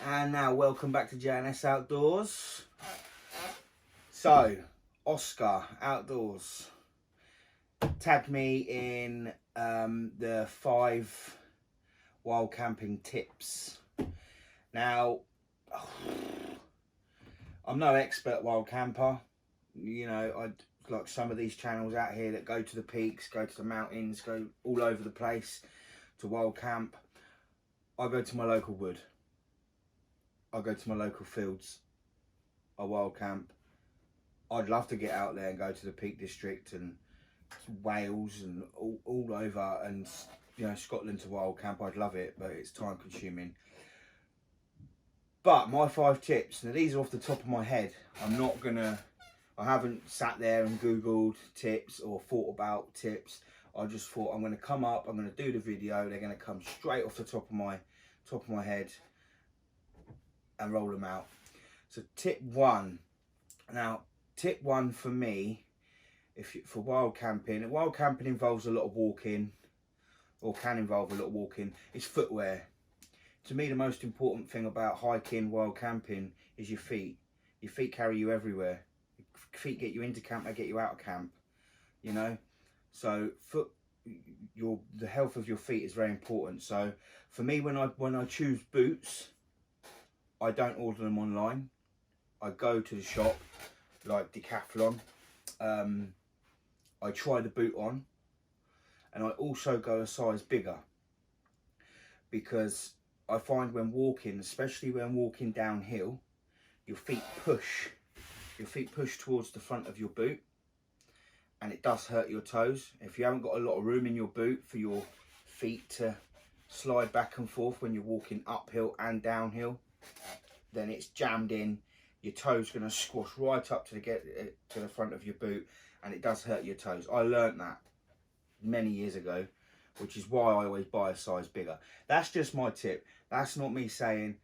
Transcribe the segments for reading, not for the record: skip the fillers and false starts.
And now welcome back to J&S Outdoors. So, Oscar Outdoors tagged me in the 5 wild camping tips. Now, I'm no expert wild camper. You know, I like some of these channels out here that go to the peaks, go to the mountains, go all over the place to wild camp. I go to my local wood. I go to my local fields. I wild camp. I'd love to get out there and go to the Peak District and Wales and all over, and you know, Scotland to wild camp. I'd love it, but it's time consuming. But my 5 tips, now these are off the top of my head. I haven't sat there and Googled tips or thought about tips. I just thought I'm going to come up, I'm going to do the video, they're going to come straight off the top of my head and roll them out. So tip 1. Now, tip 1 for me, for wild camping involves a lot of walking, or can involve a lot of walking, is footwear. To me, the most important thing about hiking, wild camping, is your feet. Your feet carry you everywhere. Your feet get you into camp, they get you out of camp, you know. So the health of your feet is very important. So for me, when I choose boots, I don't order them online. I go to the shop, like Decathlon. I try the boot on, and I also go a size bigger, because I find when walking, especially when walking downhill, your feet push towards the front of your boot, and it does hurt your toes. If you haven't got a lot of room in your boot for your feet to slide back and forth when you're walking uphill and downhill, then it's jammed in. Your toes going to squash right up to the front of your boot, and it does hurt your toes. I learnt that many years ago, which is why I always buy a size bigger. That's just my tip. That's not me saying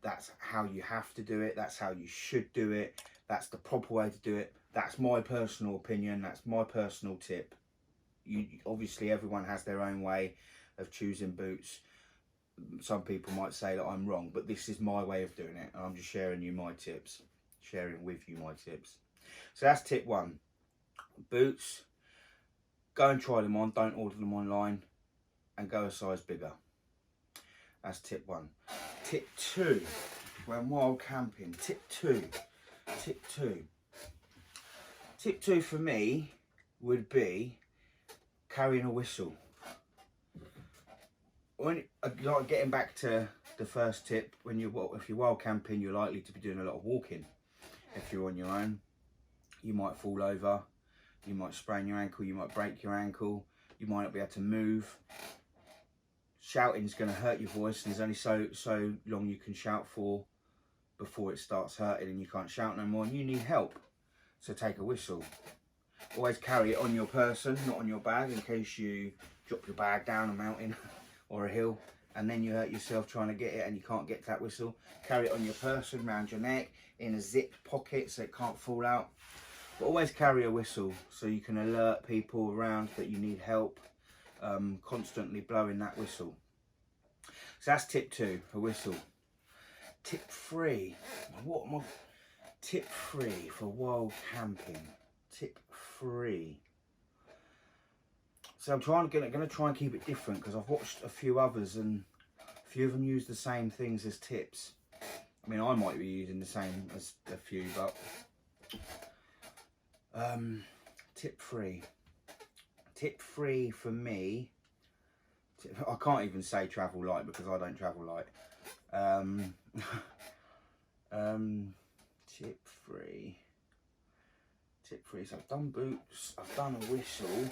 that's how you have to do it, that's how you should do it, that's the proper way to do it. That's my personal opinion, that's my personal tip. Obviously everyone has their own way of choosing boots. Some people might say that I'm wrong, but this is my way of doing it, and I'm just sharing with you my tips. So that's tip 1. Boots, go and try them on, don't order them online, and go a size bigger. That's tip 1. Tip 2, when wild camping, tip 2 for me would be carrying a whistle. Like getting back to the first tip, if you're wild camping, you're likely to be doing a lot of walking. If you're on your own, you might fall over, you might sprain your ankle, you might break your ankle, you might not be able to move. Shouting's going to hurt your voice, and there's only so long you can shout for before it starts hurting and you can't shout no more, and you need help. So take a whistle. Always carry it on your person, not on your bag, in case you drop your bag down a mountain or a hill and then you hurt yourself trying to get it and you can't get to that whistle. Carry it on your person, around your neck, in a zipped pocket so it can't fall out. But always carry a whistle so you can alert people around that you need help, constantly blowing that whistle. So that's tip 2, a whistle. Tip 3, tip 3 for wild camping. Tip 3. So I'm going to try and keep it different, because I've watched a few others and a few of them use the same things as tips. I mean, I might be using the same as a few, but tip 3. Tip 3 for me, I can't even say travel light because I don't travel light. Tip 3. So I've done boots, I've done a whistle.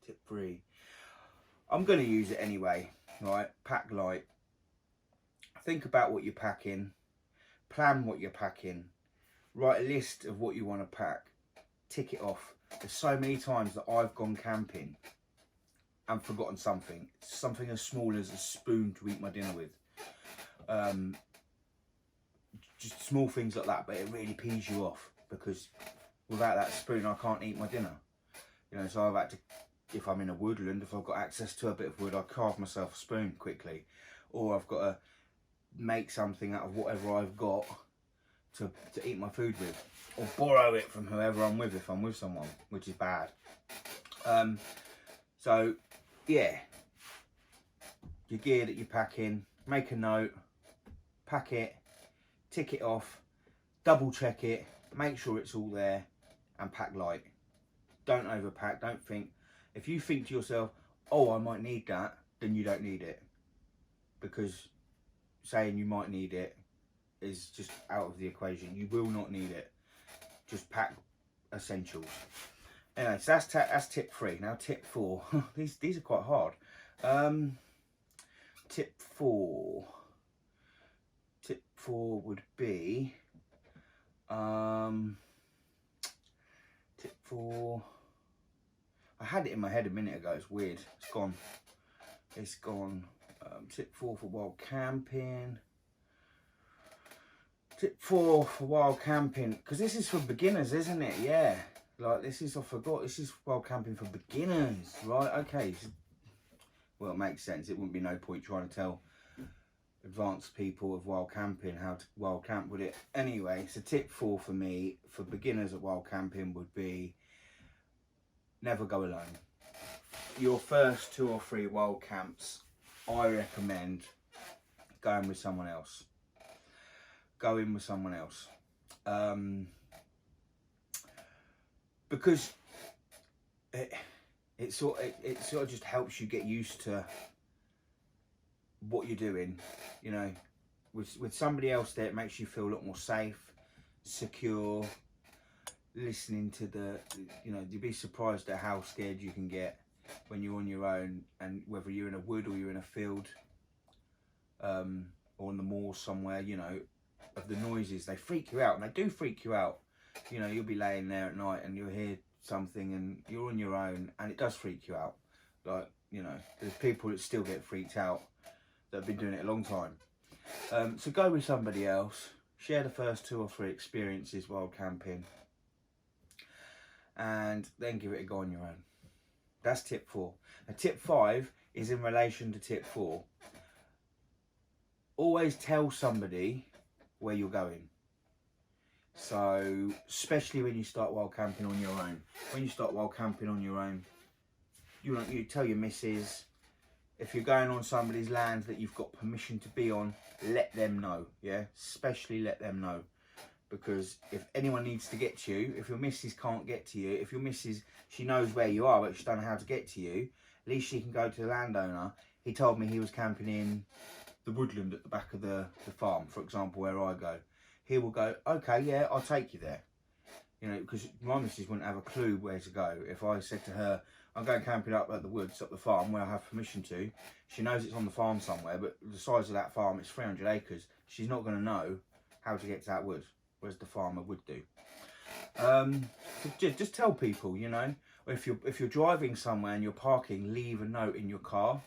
Tip 3. I'm going to use it anyway, right? Pack light. Think about what you're packing. Plan what you're packing. Write a list of what you want to pack. Tick it off. There's so many times that I've gone camping and forgotten something as small as a spoon to eat my dinner with. Just small things like that, but it really pees you off, because without that spoon I can't eat my dinner. You know, so I've had to if I'm in a woodland, if I've got access to a bit of wood, I carve myself a spoon quickly, or I've got to make something out of whatever I've got to eat my food with, or borrow it from whoever I'm with if I'm with someone, which is bad. So yeah, your gear that you're packing, make a note, pack it, tick it off, double check it, make sure it's all there, and pack light. Don't overpack, don't think. If you think to yourself, oh, I might need that, then you don't need it, because saying you might need it is just out of the equation. You will not need it. Just pack essentials. Anyway, so that's tip 3. Now tip 4. these are quite hard. Tip 4. Tip 4 would be tip 4. I had it in my head a minute ago. It's weird. It's gone. It's gone. Tip 4 for wild camping. Tip 4 for wild camping, because this is for beginners, isn't it? Yeah. Like, this is, I forgot, this is wild camping for beginners, right? Okay. Well, it makes sense. It wouldn't be no point trying to tell advanced people of wild camping how to wild camp, would it? Anyway, so tip 4 for me, for beginners at wild camping, would be never go alone. Your first 2 or 3 wild camps, I recommend going with someone else. Go in with someone else. Because it sort of just helps you get used to what you're doing, you know. With somebody else there, it makes you feel a lot more safe, secure. Listening to the, you know, you'd be surprised at how scared you can get when you're on your own, and whether you're in a wood or you're in a field, or on the moor somewhere, you know, of the noises. They freak you out, and they do freak you out. You know, you'll be laying there at night and you'll hear something and you're on your own, and it does freak you out. Like, you know, there's people that still get freaked out that have been doing it a long time. So go with somebody else, share the first 2 or 3 experiences while camping, and then give it a go on your own. That's tip 4. Now, tip 5 is in relation to tip 4. Always tell somebody where you're going. So, especially when you start wild camping on your own. When you start wild camping on your own, you tell your missus. If you're going on somebody's land that you've got permission to be on, let them know, yeah? Especially let them know. Because if anyone needs to get to you, if your missus can't get to you, if your missus, she knows where you are, but she don't know how to get to you, at least she can go to the landowner. He told me he was camping in the woodland at the back of the farm, for example, where I go. He will go, okay, yeah, I'll take you there. You know, because my missus wouldn't have a clue where to go. If I said to her, I'm going camping up at the woods, up the farm, where I have permission to, she knows it's on the farm somewhere, but the size of that farm is 300 acres. She's not going to know how to get to that wood, whereas the farmer would do. So just tell people, you know, if you're driving somewhere and you're parking, leave a note in your car.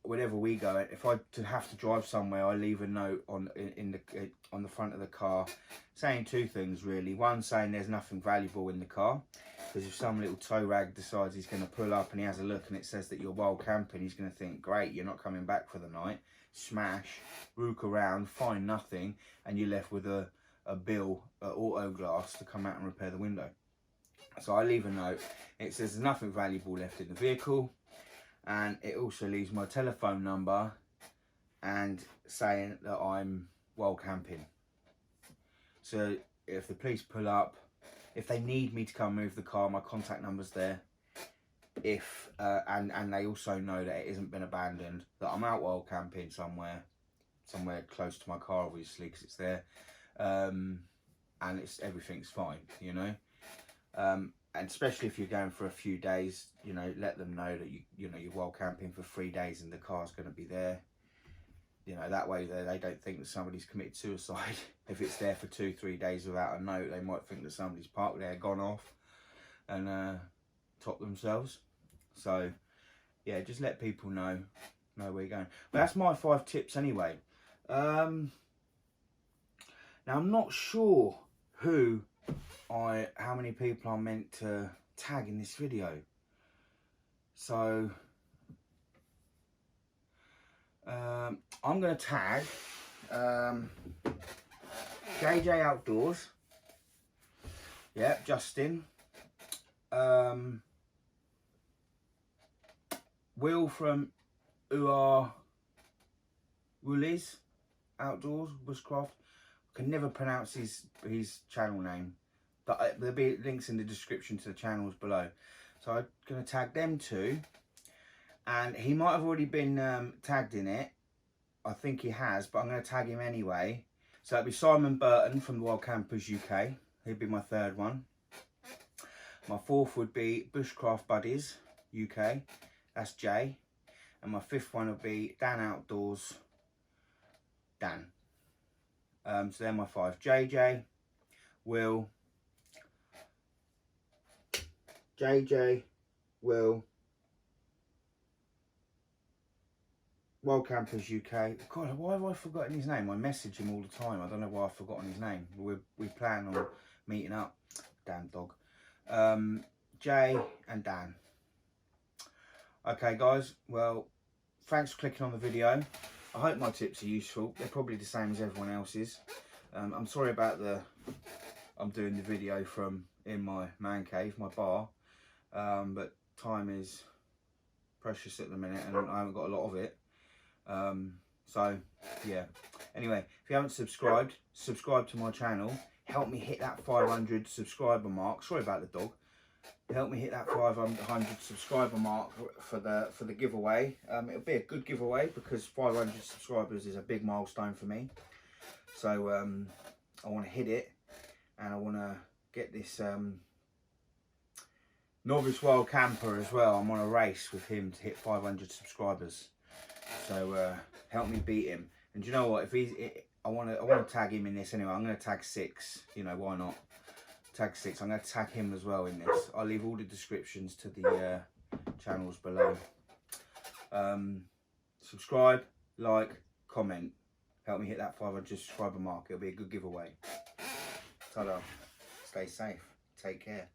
Whenever we go, if I have to drive somewhere, I leave a note on the front of the car, saying 2 things really. One, saying there's nothing valuable in the car, because if some little tow rag decides he's going to pull up and he has a look and it says that you're wild camping, he's going to think, great, you're not coming back for the night. Smash, rook around, find nothing, and you're left with a bill, auto glass, to come out and repair the window. So I leave a note. It says there's nothing valuable left in the vehicle. And it also leaves my telephone number and saying that I'm wild camping. So if the police pull up, if they need me to come move the car, my contact number's there. If and they also know that it hasn't been abandoned, that I'm out wild camping somewhere close to my car, obviously, because it's there, and everything's fine, you know. And especially if you're going for a few days, you know, let them know that you're wild camping for 3 days and the car's going to be there. You know, that way they don't think that somebody's committed suicide. If it's there for 2-3 days without a note, they might think that somebody's parked there, gone off, and topped themselves. So yeah, just let people know where you're going. But that's my 5 tips anyway. Now I'm not sure how many people I'm meant to tag in this video. So I'm going to tag JJ Outdoors, yep, Justin, Will from Wullie's Outdoors, Bushcraft. I can never pronounce his channel name, but there'll be links in the description to the channels below. So I'm going to tag them two, and he might have already been tagged in it. I think he has, but I'm going to tag him anyway. So it'll be Simon Burton from the Wild Campers UK. He'd be my third one. My fourth would be Bushcraft Buddies UK. That's Jay. And my fifth one would be Dan Outdoors, Dan. So they're my five. JJ, Will, JJ, Will, Wild Campers UK. God, why have I forgotten his name? I message him all the time. I don't know why I've forgotten his name. We plan on meeting up. Damn dog. Jay and Dan. Okay guys, well, thanks for clicking on the video. I hope my tips are useful. They're probably the same as everyone else's. I'm sorry about I'm doing the video from in my man cave, my bar, but time is precious at the minute and I haven't got a lot of it. So yeah, anyway, if you haven't subscribed, subscribe to my channel. Help me hit that 500 subscriber mark. Sorry about the dog. Help me hit that 500 subscriber mark for the giveaway. It'll be a good giveaway because 500 subscribers is a big milestone for me. So I want to hit it, and I want to get this Novice Wild Camper as well. I'm on a race with him to hit 500 subscribers. So help me beat him. And do you know what? I want to tag him in this anyway. I'm going to tag 6. You know, why not? Tag 6. I'm going to tag him as well in this. I'll leave all the descriptions to the channels below. Subscribe, like, comment. Help me hit that 500 subscriber mark. It'll be a good giveaway. Ta-da. Stay safe. Take care.